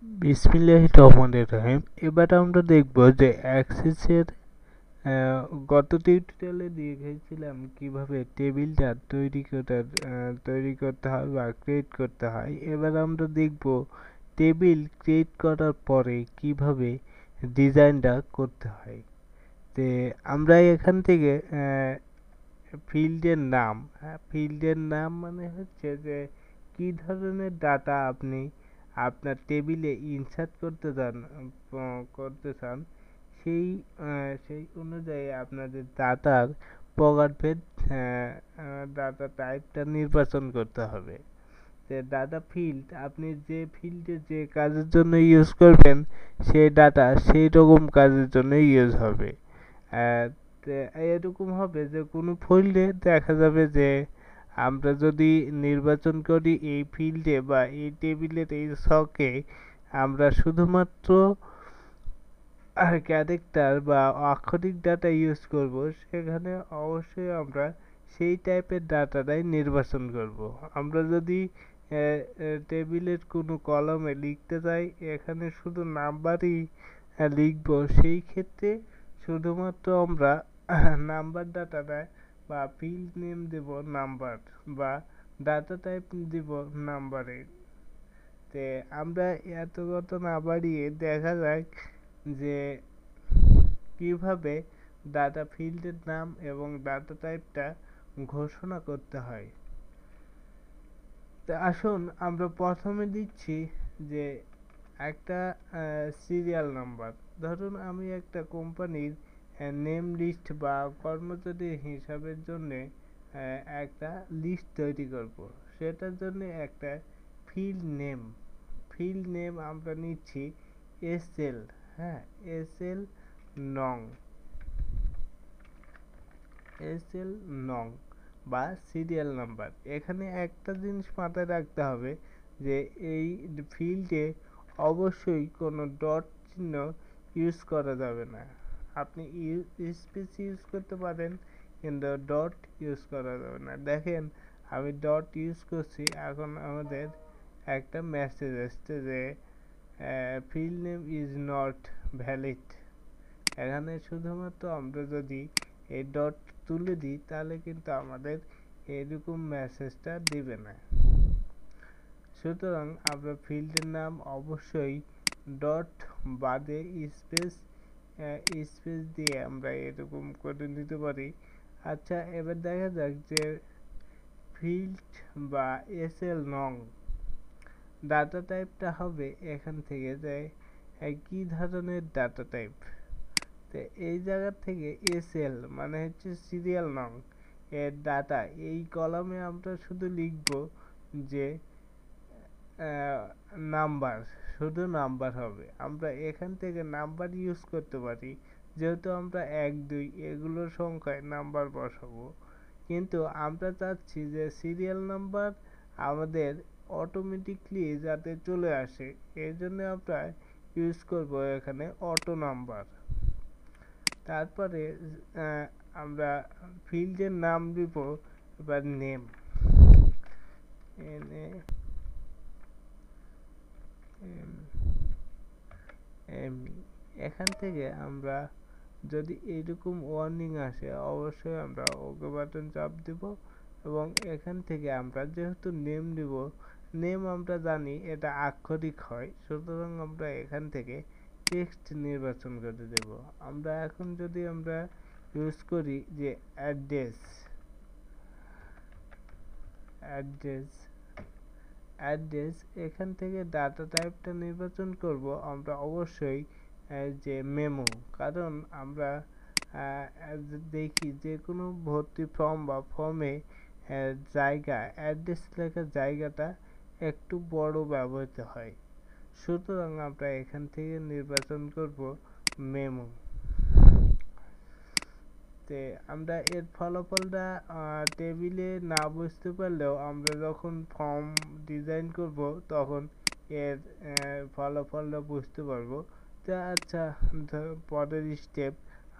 বিসমিল্লাহির রহমানির রহিম। এবার আমরা দেখব যে অ্যাক্সেসের গত টিউটোরিয়ালে দেখিয়েছিলাম কিভাবে টেবিলটা তৈরি করতে হয় বা ক্রিয়েট করতে হয়। এবার আমরা দেখব টেবিল ক্রিয়েট করার পরে কিভাবে ডিজাইনটা করতে হয়। তে আমরা এখান থেকে ফিল্ডের নাম মানে হচ্ছে যে কি ধরনের ডাটা আপনি আপনার টেবিলে ইনসার্ট করতে চান সেই অনুযায়ী আপনাদের ডাটা টাইপটা নির্বাচন করতে হবে। যে ডাটা ফিল্ড আপনি যে ফিল্ডে যে কাজের জন্য ইউজ করবেন সেই ডাটা সেই রকম কাজের জন্য ইউজ হবে। আহ, তো এরকম হবে যে কোনো ফিল্ডে দেখা যাবে যে আমরা যদি নির্বাচন করি এই ফিল্ডে বা এই টেবিলের এই ছকে আমরা শুধুমাত্র ক্যারেক্টার বা আক্ষরিক ডাটা ইউজ করব, সেখানে অবশ্যই আমরা সেই টাইপের ডাটাটাই নির্বাচন করব। আমরা যদি টেবিলের কোনো কলামে লিখতে চাই এখানে শুধু নাম্বারই লিখব, সেই ক্ষেত্রে শুধুমাত্র আমরা নাম্বার ডাটাটা বা ফিল্ড নেম দেব নাম্বার বা ডাটা টাইপ দিব নাম্বারের। তে আমরা এত কথা না বাড়িয়ে দেখা যাক যে কিভাবে ডাটা ফিল্ডের নাম এবং ডাটা টাইপটা ঘোষণা করতে হয়। তো আসুন আমরা প্রথমে দিচ্ছি যে একটা সিরিয়াল নাম্বার। ধরুন আমি একটা কোম্পানির নেম লিস্ট বা কর্মচারী হিসাবের জন্য একটা লিস্ট তৈরি করব। সেটার জন্য একটা ফিল্ড নেম আমরা নিচ্ছি এসএল। হ্যাঁ, এসএল নং এসএল নং বা সিরিয়াল নাম্বার। এখানে একটা জিনিস মাথায় রাখতে হবে যে এই ফিল্ডে অবশ্যই কোনো ডট চিহ্ন ইউজ করা যাবে না। আপনি স্পেস ইউজ করতে পারেন কিন্তু ডট ইউজ করা যাবে না। দেখেন আমি ডট ইউজ করছি, এখন আমাদের একটা মেসেজ আসছে যে field name is not valid. এখানে শুধুমাত্র আমরা যদি এই ডট তুলে দিই তাহলে কিন্তু আমাদের এরকম মেসেজটা দিবে না। সুতরাং আমরা ফিল্ডের নাম অবশ্যই ডট বাদে স্পেস দিয়ে আমরা এরকম করে নিতে পারি। আচ্ছা, এবার দেখা যাক যে ফিল্ড বা এসএল নং ডাটা টাইপটা হবে এখান থেকে যে কি ধরনের ডাটা টাইপ। তো এই জায়গা থেকে এসএল মানে হচ্ছে সিরিয়াল নং এর ডাটা, এই কলামে আমরা শুধু লিখব যে নাম্বার, শুধু নাম্বার হবে। আমরা এখান থেকে নাম্বার ইউজ করতে পারি, যেহেতু আমরা 1 2 এগুলোর সংখ্যায় নাম্বার বসাবো। কিন্তু আমরা চাচ্ছি যে সিরিয়াল নাম্বার আমাদের অটোমেটিকলি যাতে চলে আসে, এর জন্য আমরা ইউজ করব এখানে অটো নাম্বার। তারপরে আমরা ফিল্ডের নাম দিব এবার নেম, এখান থেকে আমরা যদি এরকম ওয়ার্নিং আসে অবশ্যই আমরা ওকে বাটন চাপ দিব এবং এখান থেকে আমরা যেহেতু নেম দিব, নেম আমরা জানি এটা আক্ষরিক হয়, সুতরাং আমরা এখান থেকে টেক্সট নির্বাচন করে দেব। আমরা এখন যদি আমরা ইউজ করি যে অ্যাড্রেস অ্যাড্রেস অ্যাড্রেস এখান থেকে ডাটা টাইপটা নির্বাচন করব আমরা অবশ্যই যে মেমো। কারণ আমরা দেখি যে কোনো ভর্তি ফর্ম বা ফর্মে জায়গা অ্যাড্রেস লেখার জায়গাটা একটু বড় ব্যবহৃত হয়, সুতরাং আমরা এখান থেকে নির্বাচন করব মেমো। তে আমরা এর ফলাফলটা টেবিলে না বুঝতে পারলেও আমরা যখন ফর্ম ডিজাইন করব তখন এর ফলাফলটা বুঝতে পারবো। তো আচ্ছা, পরের স্টেপ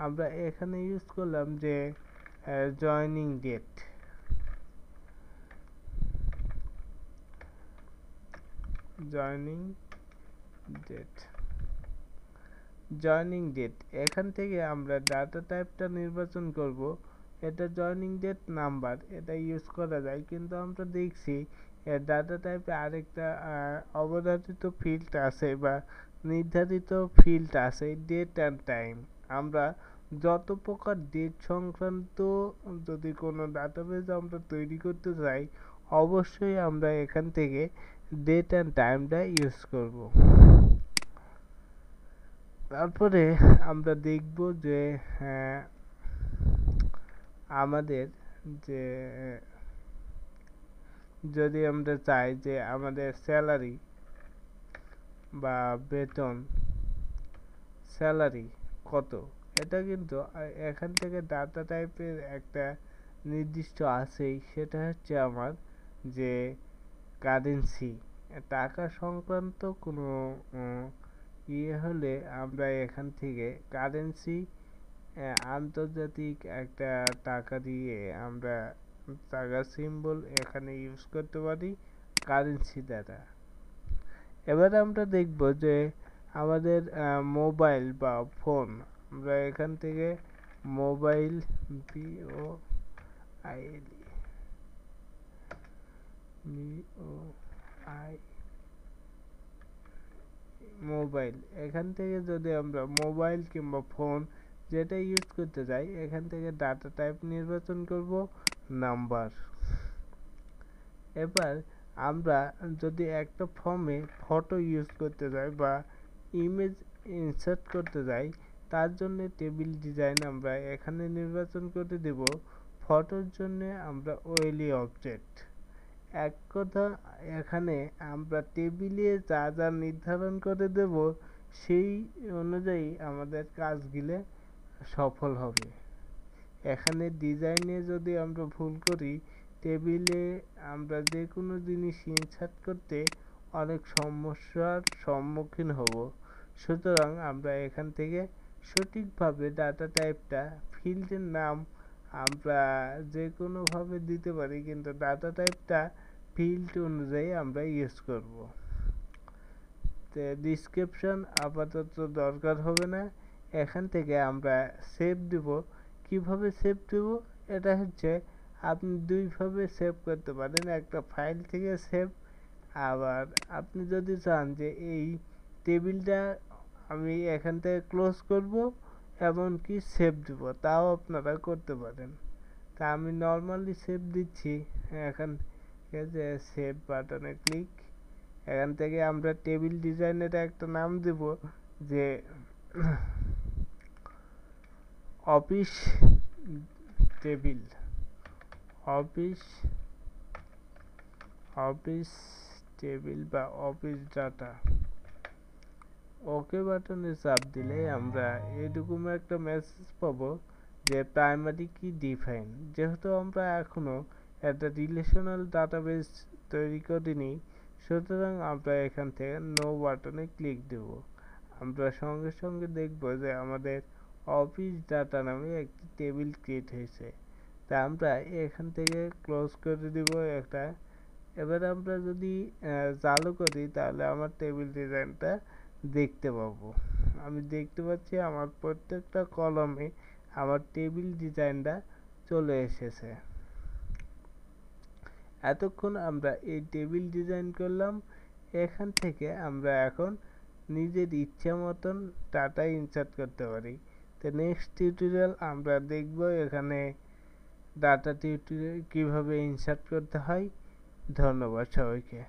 আমরা এখানে ইউজ করলাম যে joining date. Joining date, joining date, এখান থেকে আমরা ডাটা টাইপটা নির্বাচন করব। এটা জয়নিং ডেট নাম্বার, এটা ইউজ করা যায়, কিন্তু আমরা দেখছি ডাটা টাইপে আরেকটা অবধারিত ফিল্ড আছে বা নির্ধারিত ফিল্ড আছে, ডেট অ্যান্ড টাইম। আমরা যত প্রকার ডেট সংক্রান্ত যদি কোনো ডাটাবেজ আমরা তৈরি করতে চাই, অবশ্যই আমরা এখান থেকে ডেট অ্যান্ড টাইমটা ইউজ করব। তারপরে আমরা দেখব যে আমাদের যে যদি আমরা চাই যে আমাদের স্যালারি বা বেতন, স্যালারি কত, এটা কিন্তু এখান থেকে ডাটা টাইপের একটা নির্দিষ্ট আছেই, সেটা হচ্ছে আমার যে কারেন্সি, টাকা সংক্রান্ত কোনো হলে আমরা এখান থেকে কারেন্সি, আন্তর্জাতিক একটা টাকা দিয়ে আমরা টাকার সিম্বল এখানে ইউজ করতে পারি কারেন্সি দ্বারা। এবার আমরা দেখব যে আমাদের মোবাইল বা ফোন, আমরা এখান থেকে মোবাইল, মোবাইল, এখান থেকে যদি আমরা মোবাইল কিংবা ফোন যেটা ইউজ করতে চাই, এখান থেকে ডাটা টাইপ নির্বাচন করব নাম্বার। এবার আমরা যদি একটা ফর্মে ফটো ইউজ করতে চাই বা ইমেজ ইনসার্ট করতে যাই, তার জন্য টেবিল ডিজাইন আমরা এখানে নির্বাচন করে দেব। ফটোর জন্য আমরা ওয়েলি অবজেক্ট। এক কথা, এখানে আমরা টেবিলে যা যা নির্ধারণ করে দেব, সেই অনুযায়ী আমাদের কাজগুলো সফল হবে। এখানে ডিজাইনে যদি আমরা ভুল করি, টেবিলে আমরা যে কোনো জিনিস ইনসার্ট করতে অনেক সমস্যার সম্মুখীন হব। সুতরাং আমরা এখান থেকে সঠিকভাবে ডাটা টাইপটা, ফিল্ডের নাম আমরা যে কোনোভাবে দিতে পারি, কিন্তু ডাটা টাইপটা ফিল্ড অনুযায়ী আমরা ইউজ করব। ডিসক্রিপশন আপাতত দরকার হবে না, এখান থেকে আমরা সেভ দেব। কিভাবে সেভ দেব, এটা হচ্ছে আপনি দুইভাবে সেভ করতে পারেন, একটা ফাইল থেকে সেভ, আবার আপনি যদি চান যে এই টেবিলটা আমি এখান থেকে ক্লোজ করব এমনকি সেভ দেব, তাও আপনারা করতে পারেন। তা আমি নর্মালি সেভ দিচ্ছি। এখান থেকে যে সেভ বাটনে ক্লিক, এখান থেকে আমরা টেবিল ডিজাইনের একটা নাম দেব যে office table, office office table বা অফিস ডাটা। ওকে বাটনে চাপ দিলে আমরা এরকম একটা মেসেজ পাবো যে প্রাইমারি কি ডিফাইন। যেহেতু আমরা এখনো একটা রিলেশনাল ডাটাবেস তৈরি করিনি, সুতরাং আমরা এখান থেকে নো বাটনে ক্লিক দেব। আমরা সঙ্গে সঙ্গে দেখব যে আমাদের অফিস ডাটা নামে একটি টেবিল ক্রিয়েট হয়েছে। তা আমরা এখান থেকে ক্লোজ করে দিব একটা। এবার আমরা যদি চালু করি, তাহলে আমার টেবিল ডিজাইনটা দেখতে পাবো। আমি দেখতে পাচ্ছি আমার প্রত্যেকটা কলামে আমার টেবিল ডিজাইনটা চলে এসেছে। এতক্ষণ আমরা এই টেবিল ডিজাইন করলাম, এখান থেকে আমরা এখন নিজের ইচ্ছা মতন ডাটা ইনসার্ট করতে পারি। তো নেক্সট টিউটোরিয়াল আমরা দেখব এখানে ডাটা টিউটোরিয়াল কিভাবে ইনসার্ট করতে হয়। ধন্যবাদ সবাইকে।